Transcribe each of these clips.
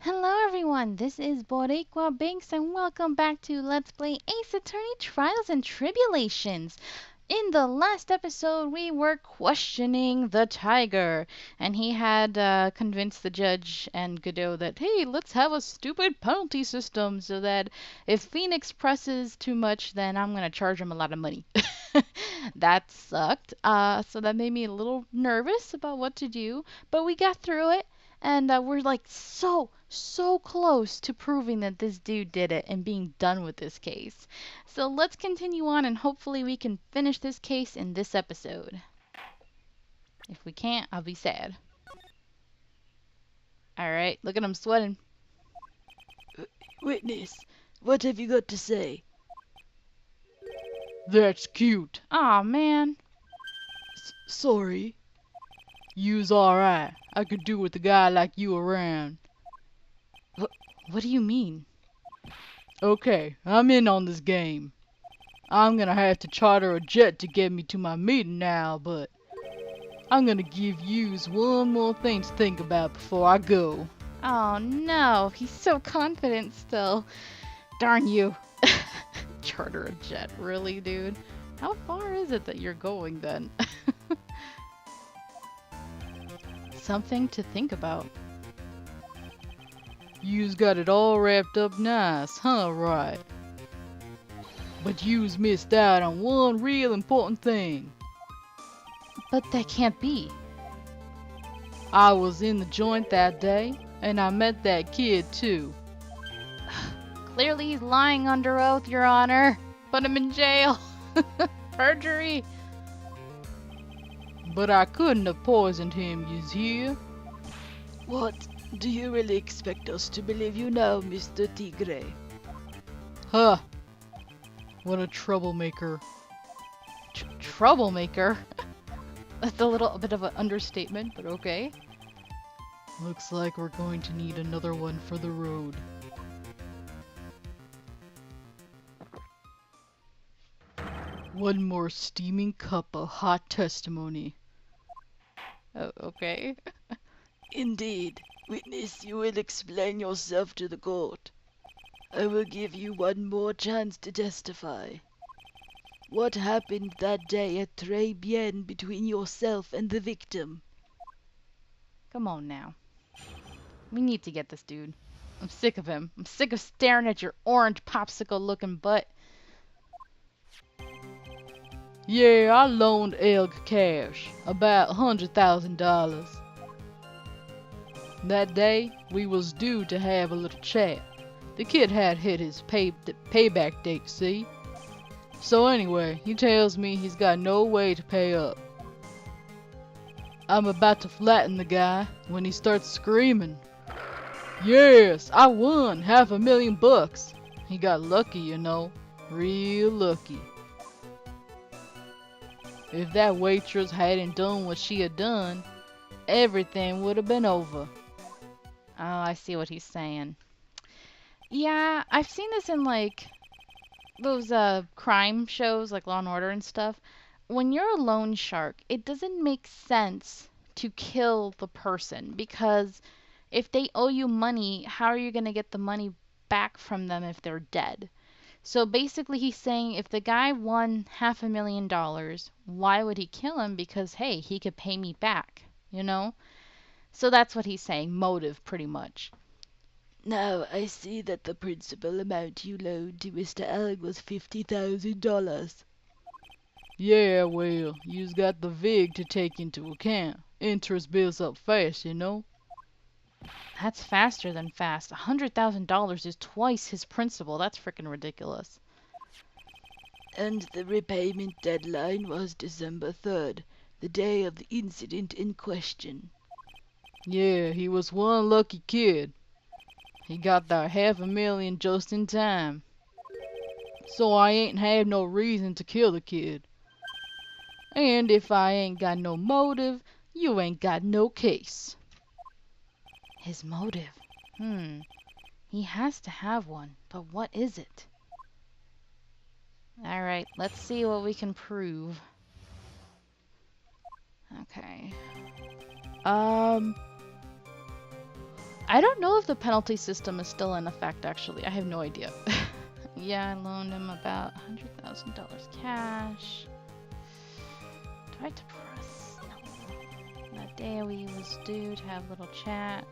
Hello everyone, this is Boricua Binks and welcome back to Let's Play Ace Attorney Trials and Tribulations. In the last episode, we were questioning the tiger, and he had convinced the judge and Godot that, hey, let's have a stupid penalty system so that if Phoenix presses too much, then I'm going to charge him a lot of money. That sucked, so that made me a little nervous about what to do, but we got through it. And we're like so close to proving that this dude did it and being done with this case. So let's continue on and hopefully we can finish this case in this episode. If we can't, I'll be sad. Alright, look at him sweating. Witness, what have you got to say? That's cute. Aw, man. Sorry. You's alright. I could do with a guy like you around. What do you mean? Okay, I'm in on this game. I'm gonna have to charter a jet to get me to my meeting now, but I'm gonna give yous one more thing to think about before I go. Oh no, he's so confident still. Darn you. Charter a jet, really, dude? How far is it that you're going then? Something to think about. Yous got it all wrapped up nice, huh, right? But yous missed out on one real important thing. But that can't be. I was in the joint that day, and I met that kid too. Clearly he's lying under oath, Your Honor. Put him in jail. Perjury. But I couldn't have poisoned him, yous hear? What? Do you really expect us to believe you now, Mr. Tigre? Huh. What a troublemaker. Troublemaker? That's a little bit of an understatement, but okay. Looks like we're going to need another one for the road. One more steaming cup of hot testimony. Oh, okay. Indeed. Witness, you will explain yourself to the court. I will give you one more chance to testify. What happened that day at Tribulations between yourself and the victim? Come on now. We need to get this dude. I'm sick of him. I'm sick of staring at your orange popsicle looking butt. Yeah, I loaned Elg cash, about $100,000. That day, we was due to have a little chat. The kid had hit his payback date, see? So anyway, he tells me he's got no way to pay up. I'm about to flatten the guy when he starts screaming. Yes, I won $500,000. He got lucky, you know, real lucky. If that waitress hadn't done what she had done, everything would have been over. Oh, I see what he's saying. Yeah, I've seen this in like those crime shows like Law and Order and stuff. When you're a loan shark, it doesn't make sense to kill the person because if they owe you money, how are you going to get the money back from them if they're dead? So basically he's saying if the guy won $500,000, why would he kill him? Because hey, he could pay me back, you know? So that's what he's saying, motive pretty much. Now, I see that the principal amount you loaned to Mr. Allen was $50,000. Yeah, well, you's got the VIG to take into account. Interest builds up fast, you know? That's faster than fast. $100,000 is twice his principal. That's freaking ridiculous. And the repayment deadline was December 3rd, the day of the incident in question. Yeah, he was one lucky kid. He got that $500,000 just in time. So I ain't had no reason to kill the kid. And if I ain't got no motive, you ain't got no case. His motive. He has to have one, but what is it? Alright, let's see what we can prove. Okay. I don't know if the penalty system is still in effect, actually. I have no idea. Yeah, I loaned him about $100,000 cash. Do I have to press? No. That day we was due to have a little chat.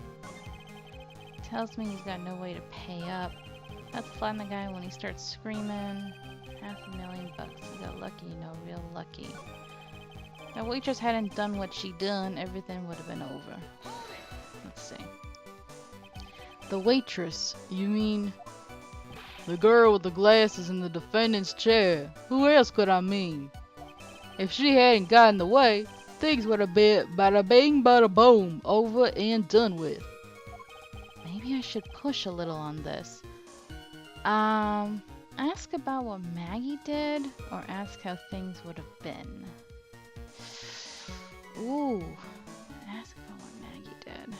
Tells me he's got no way to pay up. That's fun, the guy, when he starts screaming. $500,000. He got lucky, you know, real lucky. If that waitress hadn't done what she done, everything would have been over. Let's see. The waitress, you mean? The girl with the glasses in the defendant's chair. Who else could I mean? If she hadn't got in the way, things would have been bada bing bada boom, over and done with. Maybe I should push a little on this. Ask about what Maggie did, or ask how things would have been. Ooh, ask about what Maggie did.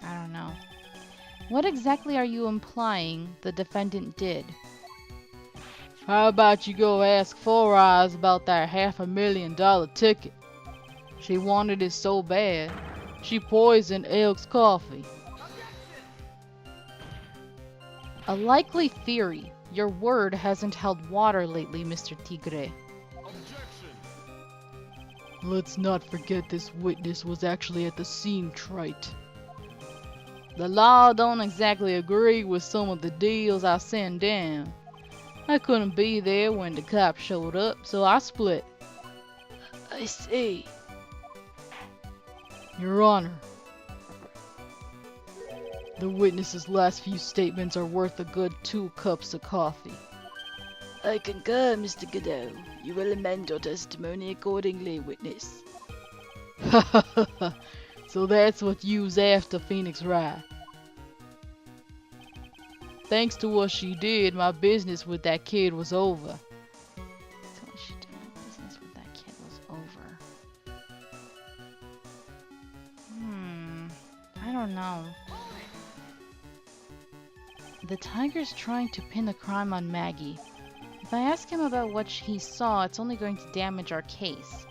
I don't know. What exactly are you implying the defendant did? How about you go ask Four Eyes about that $500,000 ticket? She wanted it so bad, she poisoned Elk's coffee. A likely theory. Your word hasn't held water lately, Mr. Tigre. Let's not forget this witness was actually at the scene, Trite. The law don't exactly agree with some of the deals I send down. I couldn't be there when the cops showed up, so I split. I see. Your Honor, the witness's last few statements are worth a good 2 cups of coffee. I concur, Mr. Godot. You will amend your testimony accordingly, witness. So that's what you's after, Phoenix Wright. Thanks to what she did, my business with that kid was over. So what she did, my business with that kid was over. I don't know. The tiger's trying to pin the crime on Maggie. If I ask him about what he saw, it's only going to damage our case.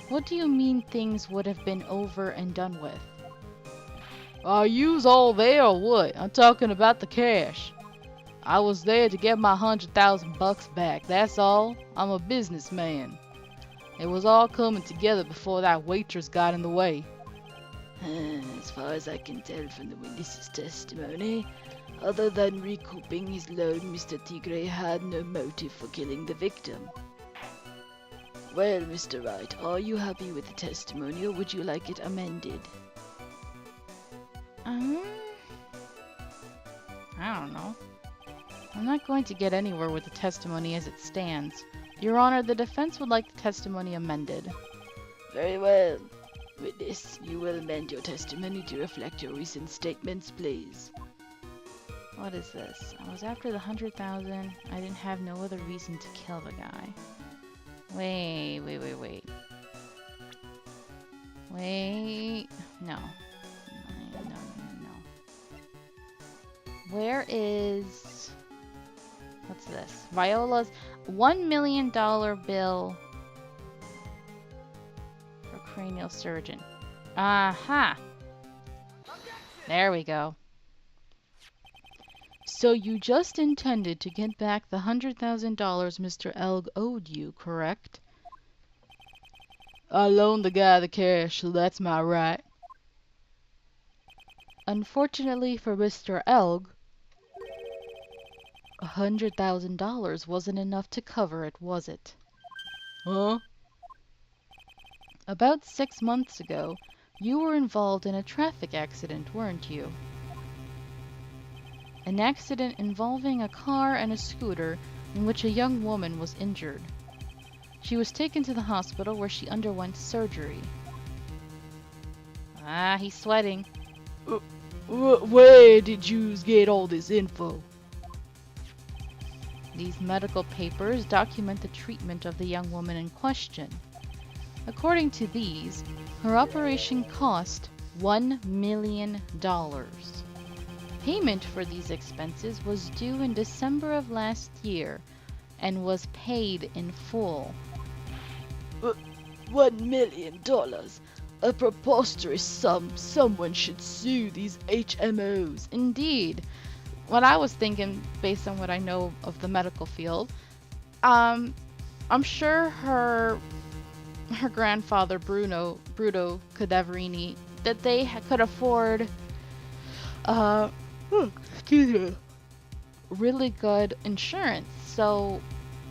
What do you mean things would have been over and done with? Are yous all there or what? I'm talking about the cash. I was there to get my $100,000 back, that's all. I'm a businessman. It was all coming together before that waitress got in the way. As far as I can tell from the witness's testimony, other than recouping his loan, Mr. Tigre had no motive for killing the victim. Well, Mr. Wright, are you happy with the testimony, or would you like it amended? I don't know. I'm not going to get anywhere with the testimony as it stands. Your Honor, the defense would like the testimony amended. Very well. Witness, you will amend your testimony to reflect your recent statements, please. What is this? I was after the 100,000. I didn't have no other reason to kill the guy. Wait. Wait. No. Where is... What's this? Viola's $1 million bill for cranial surgeon. Aha! There we go. So you just intended to get back the $100,000 Mr. Elg owed you, correct? I loaned the guy the cash, so that's my right. Unfortunately for Mr. Elg, $100,000 wasn't enough to cover it, was it? Huh? About 6 months ago, you were involved in a traffic accident, weren't you? An accident involving a car and a scooter in which a young woman was injured. She was taken to the hospital where she underwent surgery. Ah, he's sweating. Where did yous get all this info? These medical papers document the treatment of the young woman in question. According to these, her operation cost $1 million. Payment for these expenses was due in December of last year and was paid in full. $1 million? A preposterous sum. Someone should sue these HMOs. Indeed. What I was thinking, based on what I know of the medical field, I'm sure her grandfather Bruto Cadaverini, that they could afford uh Excuse me. really good insurance. So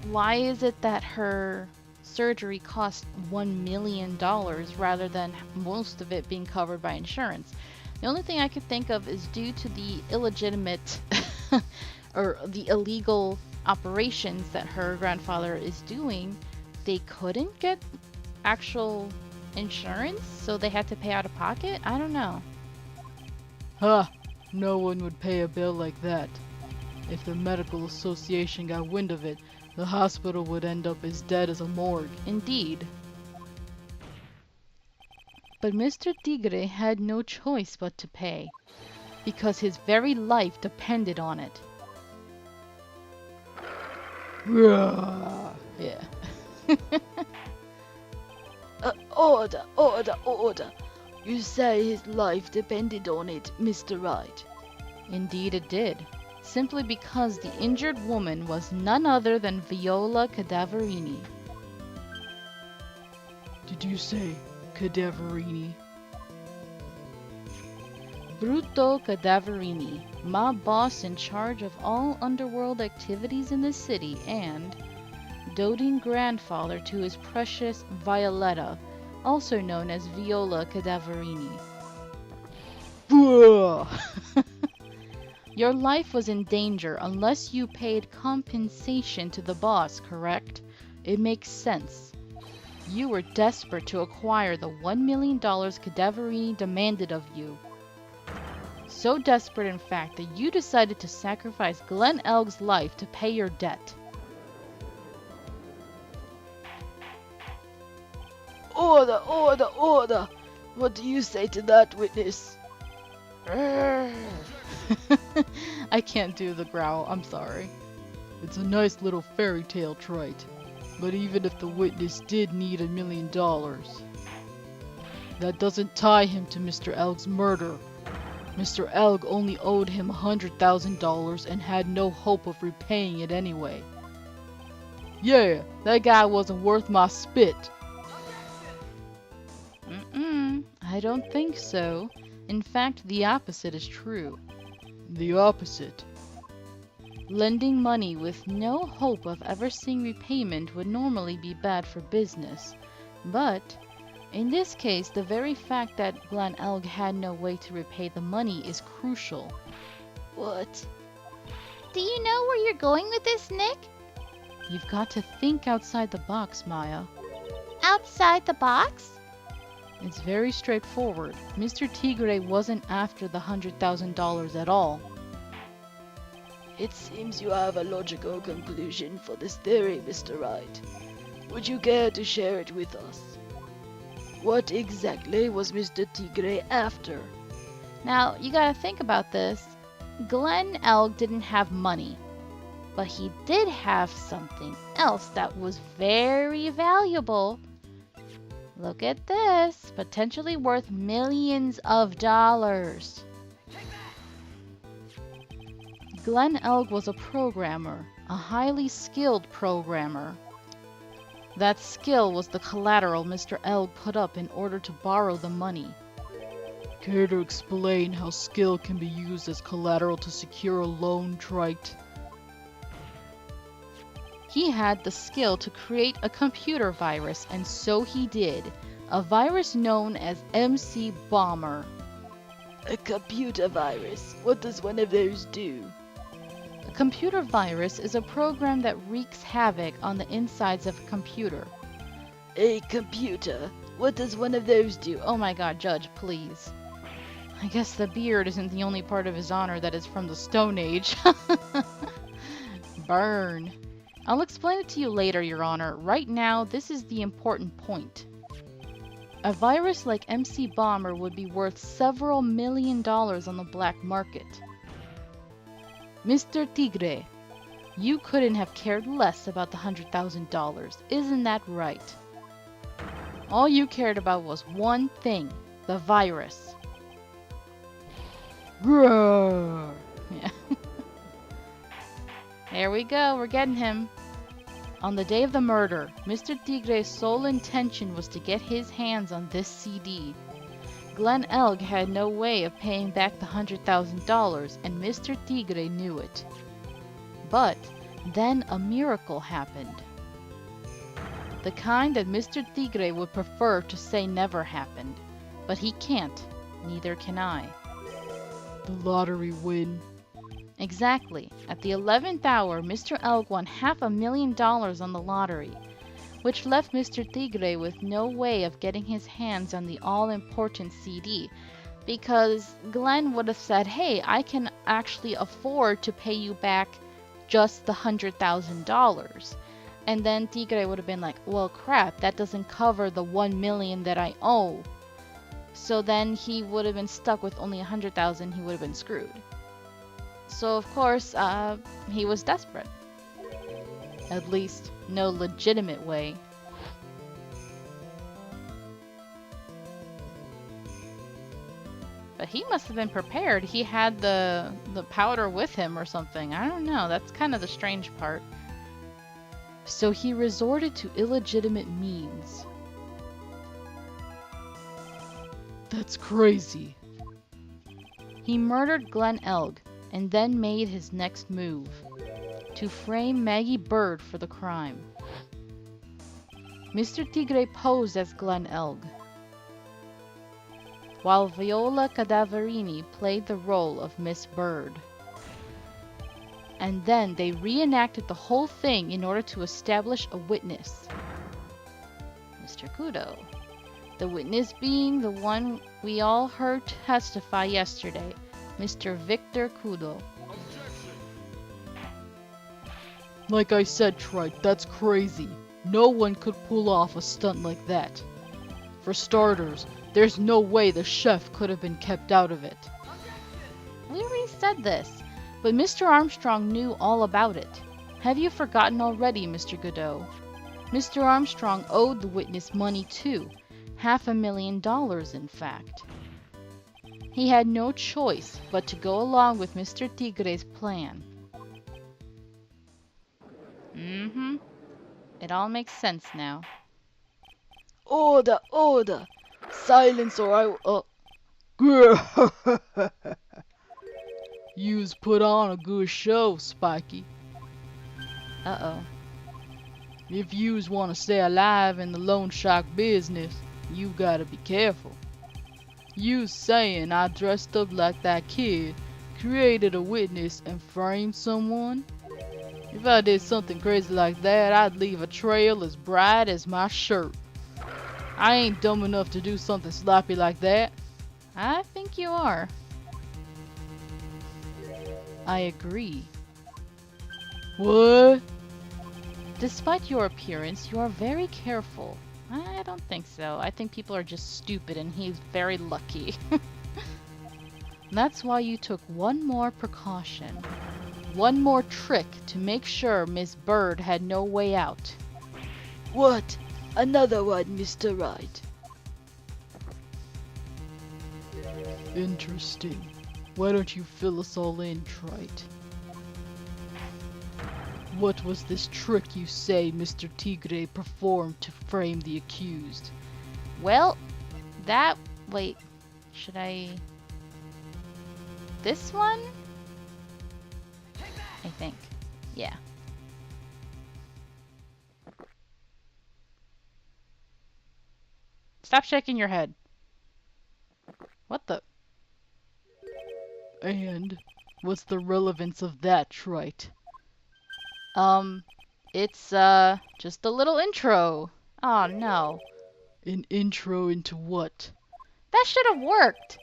why is it that her surgery cost $1 million rather than most of it being covered by insurance? The only thing I could think of is due to the illegitimate or the illegal operations that her grandfather is doing, they couldn't get actual insurance, so they had to pay out of pocket? I don't know. Ha! No one would pay a bill like that. If the medical association got wind of it, the hospital would end up as dead as a morgue. Indeed. But Mr. Tigre had no choice but to pay, because his very life depended on it. Yeah. Order, order, order. You say his life depended on it, Mr. Wright. Indeed it did, simply because the injured woman was none other than Viola Cadaverini. Did you say Cadaverini? Bruto Cadaverini, mob boss in charge of all underworld activities in the city and doting grandfather to his precious Violetta, also known as Viola Cadaverini. Your life was in danger unless you paid compensation to the boss, correct? It makes sense. You were desperate to acquire the $1 million Cadaverini demanded of you. So desperate, in fact, that you decided to sacrifice Glen Elg's life to pay your debt. Order, order, order. What do you say to that, witness? I can't do the growl, I'm sorry. It's a nice little fairy tale trite. But even if the witness did need $1 million, that doesn't tie him to Mr. Elg's murder. Mr. Elg only owed him $100,000 and had no hope of repaying it anyway. Yeah, that guy wasn't worth my spit. I don't think so. In fact, the opposite is true. The opposite. Lending money with no hope of ever seeing repayment would normally be bad for business. But in this case, the very fact that Glen Elg had no way to repay the money is crucial. What? Do you know where you're going with this, Nick? You've got to think outside the box, Maya. Outside the box? It's very straightforward. Mr. Tigre wasn't after the $100,000 at all. It seems you have a logical conclusion for this theory, Mr. Wright. Would you care to share it with us? What exactly was Mr. Tigre after? Now, you gotta think about this. Glen Elg didn't have money, but he did have something else that was very valuable. Look at this, potentially worth millions of dollars. Glen Elg was a programmer, a highly skilled programmer. That skill was the collateral Mr. Elg put up in order to borrow the money. Care to explain how skill can be used as collateral to secure a loan, Trite? He had the skill to create a computer virus, and so he did. A virus known as MC Bomber. A computer virus. What does one of those do? A computer virus is a program that wreaks havoc on the insides of a computer. A computer? What does one of those do? Oh my god, Judge, please. I guess the beard isn't the only part of his honor that is from the Stone Age. Burn. I'll explain it to you later, Your Honor. Right now, this is the important point. A virus like MC Bomber would be worth several $1 million on the black market. Mr. Tigre, you couldn't have cared less about the $100,000, isn't that right? All you cared about was one thing, the virus. Grrr. Yeah. There we go, we're getting him. On the day of the murder, Mr. Tigre's sole intention was to get his hands on this CD. Glen Elg had no way of paying back the $100,000, and Mr. Tigre knew it. But then a miracle happened. The kind that Mr. Tigre would prefer to say never happened. But he can't, neither can I. The lottery win. Exactly. At the 11th hour, Mr. Elg won $500,000 on the lottery, which left Mr. Tigre with no way of getting his hands on the all-important CD, because Glenn would have said, hey, I can actually afford to pay you back just the $100,000. And then Tigre would have been like, well, crap, that doesn't cover the $1 million that I owe. So then he would have been stuck with only $100,000. He would have been screwed. So of course, he was desperate. At least, no legitimate way. But he must have been prepared. He had the powder with him or something. I don't know. That's kind of the strange part. So he resorted to illegitimate means. That's crazy. He murdered Glen Elg and then made his next move. To frame Maggie Bird for the crime. Mr. Tigre posed as Glen Elg, while Viola Cadaverini played the role of Miss Bird. And then they reenacted the whole thing in order to establish a witness. Mr. Kudo. The witness being the one we all heard testify yesterday, Mr. Victor Kudo. Like I said, Trite, that's crazy. No one could pull off a stunt like that. For starters, there's no way the chef could have been kept out of it. We already said this, but Mr. Armstrong knew all about it. Have you forgotten already, Mr. Godot? Mr. Armstrong owed the witness money too. $500,000, in fact. He had no choice but to go along with Mr. Tigre's plan. It all makes sense now. Order, order! Silence or I will... You's put on a good show, Spiky. Uh-oh. If yous want to stay alive in the loan shark business, you gotta be careful. You's saying I dressed up like that kid, created a witness, and framed someone? If I did something crazy like that, I'd leave a trail as bright as my shirt. I ain't dumb enough to do something sloppy like that. I think you are. I agree. What? Despite your appearance, you are very careful. I don't think so. I think people are just stupid and he's very lucky. That's why you took one more precaution. One more trick to make sure Miss Bird had no way out. What? Another one, Mr. Wright. Interesting. Why don't you fill us all in, Trite? What was this trick you say Mr. Tigre performed to frame the accused? Well, wait, should I... This one? I think. Yeah. Stop shaking your head. What the? And what's the relevance of that, Trite? It's, just a little intro. Oh, no. An intro into what? That should have worked.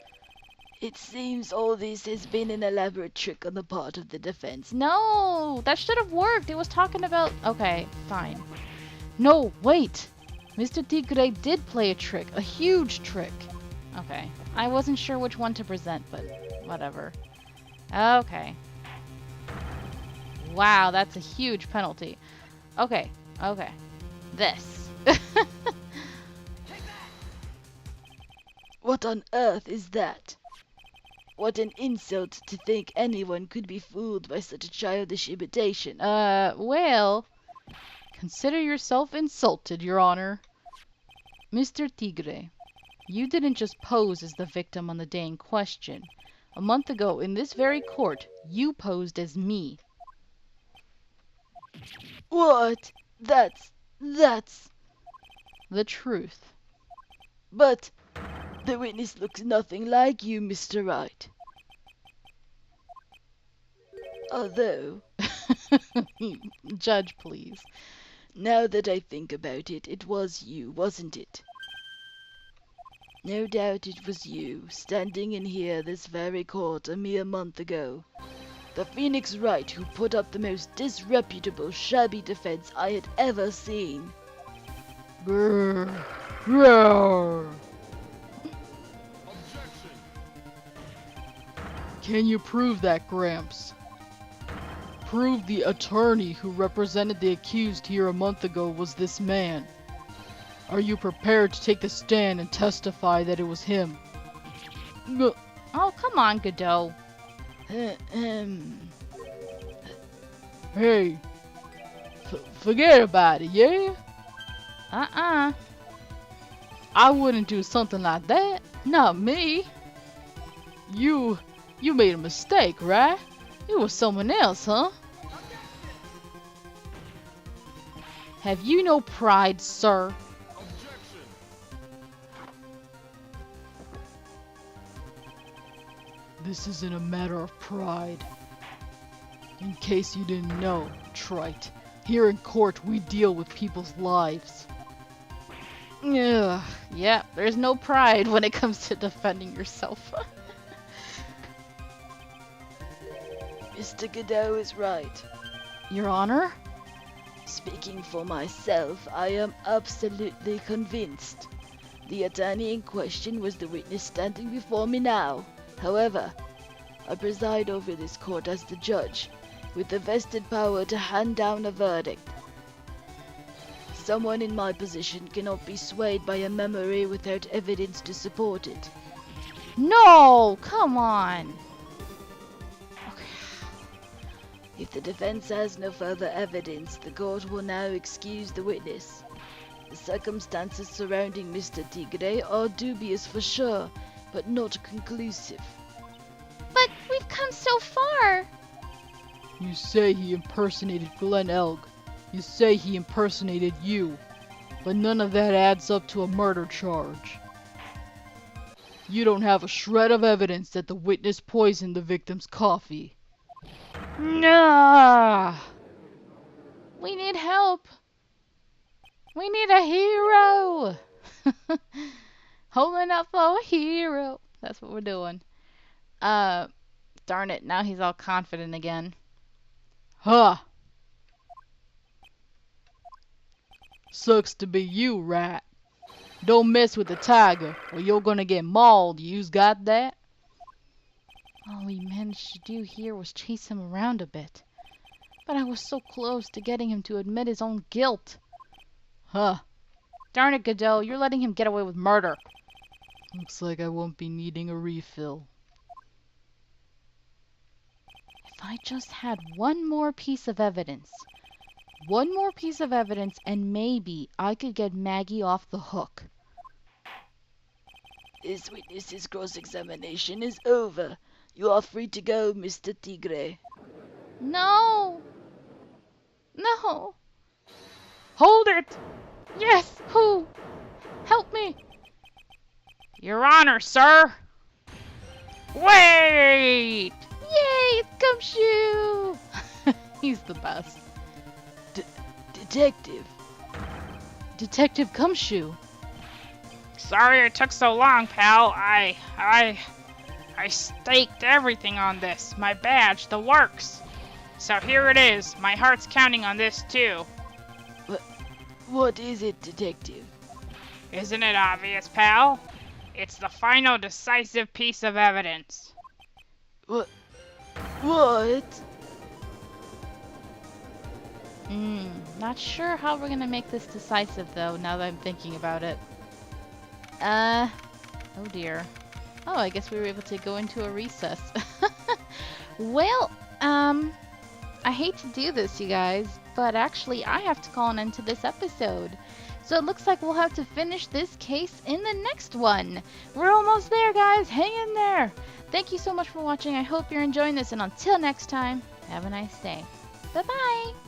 It seems all this has been an elaborate trick on the part of the defense. No, that should have worked. It was talking about... Okay, fine. No, wait. Mr. Tigre did play a trick. A huge trick. Okay. I wasn't sure which one to present, but whatever. Okay. Wow, that's a huge penalty. Okay, okay. This. What on earth is that? What an insult to think anyone could be fooled by such a childish imitation. Well, consider yourself insulted, Your Honor. Mr. Tigre, you didn't just pose as the victim on the day in question. A month ago, in this very court, you posed as me. What? That's... The truth. But the witness looks nothing like you, Mr. Wright. Although, Judge, please. now that I think about it, it was you, wasn't it? No doubt it was you, standing in here this very court a mere month ago. The Phoenix Wright who put up the most disreputable, shabby defense I had ever seen. Grrr. Grrr. Can you prove that, Gramps? Prove the attorney who represented the accused here a month ago was this man. Are you prepared to take the stand and testify that it was him? Oh, come on, Godot. Hey, forget about it, yeah? I wouldn't do something like that. Not me. You made a mistake, right? It was someone else, huh? Have you no pride, sir? This isn't a matter of pride. In case you didn't know, trite, here in court we deal with people's lives. Ugh, yeah, there's no pride when it comes to defending yourself. Mr. Godot is right. Your Honor? Speaking for myself, I am absolutely convinced. The attorney in question was the witness standing before me now. However, I preside over this court as the judge, with the vested power to hand down a verdict. Someone in my position cannot be swayed by a memory without evidence to support it. No, come on. If the defense has no further evidence, the court will now excuse the witness. The circumstances surrounding Mr. Tigre are dubious for sure, but not conclusive. But we've come so far. You say he impersonated Glen Elg. You say he impersonated you. But none of that adds up to a murder charge. You don't have a shred of evidence that the witness poisoned the victim's coffee. No. We need help. We need a hero. Holding up for a hero. That's what we're doing. Darn it. Now he's all confident again. Huh. Sucks to be you, Rat. Don't mess with the tiger, or you're gonna get mauled. You's got that? All we managed to do here was chase him around a bit. But I was so close to getting him to admit his own guilt. Huh. Darn it, Godot, you're letting him get away with murder. Looks like I won't be needing a refill. If I just had one more piece of evidence. One more piece of evidence and maybe I could get Maggie off the hook. This witness's cross-examination is over. You are free to go, Mr. Tigre. No! No! Hold it! Yes! Who? Help me! Your Honor, sir! Wait! Yay! It's Gumshoe! He's the best. Detective. Detective Gumshoe. Sorry it took so long, pal. I staked everything on this. My badge, the works. So here it is. My heart's counting on this too. What is it, Detective? Isn't it obvious, pal? It's the final decisive piece of evidence. What? Not sure how we're gonna make this decisive though, now that I'm thinking about it. Oh dear. Oh, I guess we were able to go into a recess. Well, I hate to do this, you guys, but actually I have to call an end to this episode. So it looks like we'll have to finish this case in the next one. We're almost there, guys. Hang in there. Thank you so much for watching. I hope you're enjoying this, and until next time, have a nice day. Bye-bye.